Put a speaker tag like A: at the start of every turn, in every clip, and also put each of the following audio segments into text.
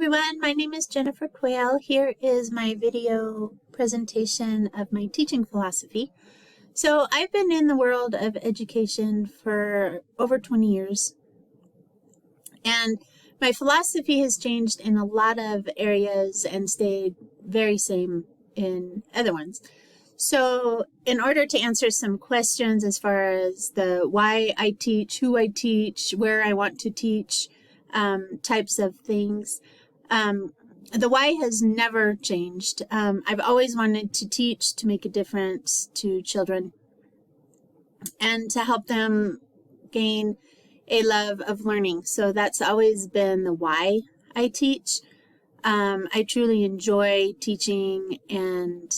A: everyone, my name is Jennifer Quayle. Here is my video presentation of my teaching philosophy. So I've been in the world of education for over 20 years, and my philosophy has changed in a lot of areas and stayed very same in other ones. So in order to answer some questions as far as the why I teach, who I teach, where I want to teach, types of things, the why has never changed. I've always wanted to teach to make a difference to children and to help them gain a love of learning. So that's always been the why I teach. I truly enjoy teaching and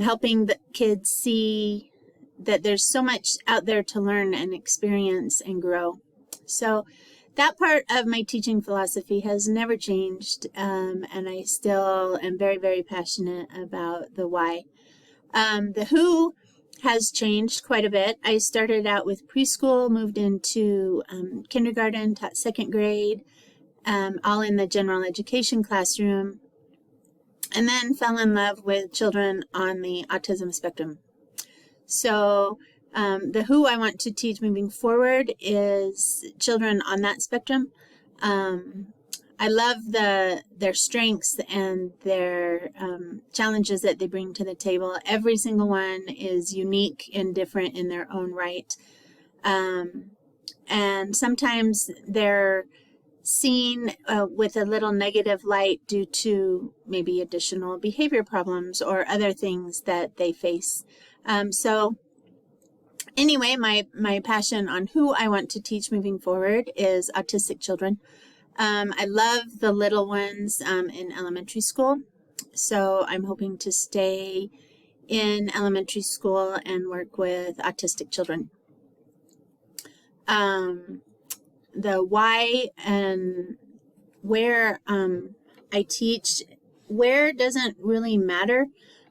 A: helping the kids see that there's so much out there to learn and experience and grow. So that part of my teaching philosophy has never changed, and I still am very, very passionate about the why. The who has changed quite a bit. I started out with preschool, moved into kindergarten, taught second grade, all in the general education classroom, and then fell in love with children on the autism spectrum. So the who I want to teach moving forward is children on that spectrum. I love their strengths and their challenges that they bring to the table. Every single one is unique and different in their own right. And sometimes they're seen with a little negative light due to maybe additional behavior problems or other things that they face. So anyway, my passion on who I want to teach moving forward is autistic children. I love the little ones in elementary school, so I'm hoping to stay in elementary school and work with autistic children. The why and where I teach, where doesn't really matter.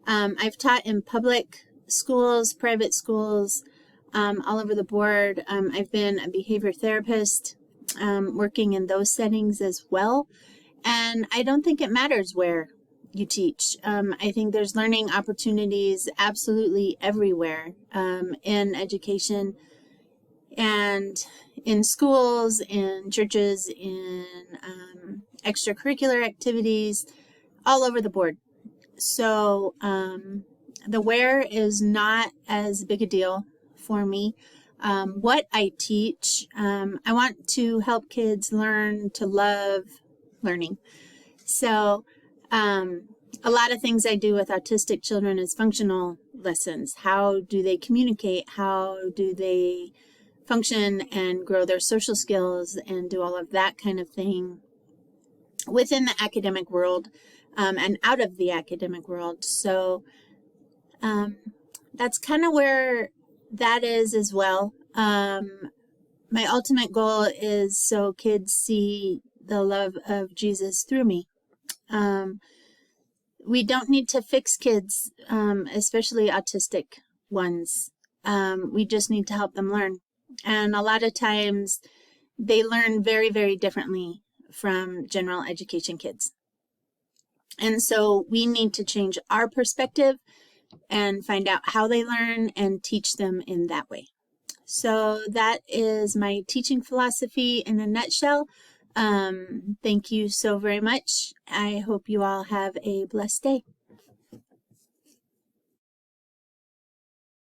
A: I've taught in public schools, private schools, all over the board. I've been a behavior therapist, working in those settings as well. And I don't think it matters where you teach. I think there's learning opportunities absolutely everywhere in education and in schools, in churches, in extracurricular activities, all over the board. So the where is not as big a deal for me. What I teach, I want to help kids learn to love learning. So a lot of things I do with autistic children is functional lessons. How do they communicate? How do they function and grow their social skills and do all of that kind of thing within the academic world and out of the academic world. So that's kind of where that is as well. My ultimate goal is so kids see the love of Jesus through me. We don't need to fix kids, especially autistic ones. We just need to help them learn. And a lot of times they learn very, very differently from general education kids. And so we need to change our perspective and find out how they learn and teach them in that way. So that is my teaching philosophy in a nutshell. Thank you so very much. I hope you all have a blessed day.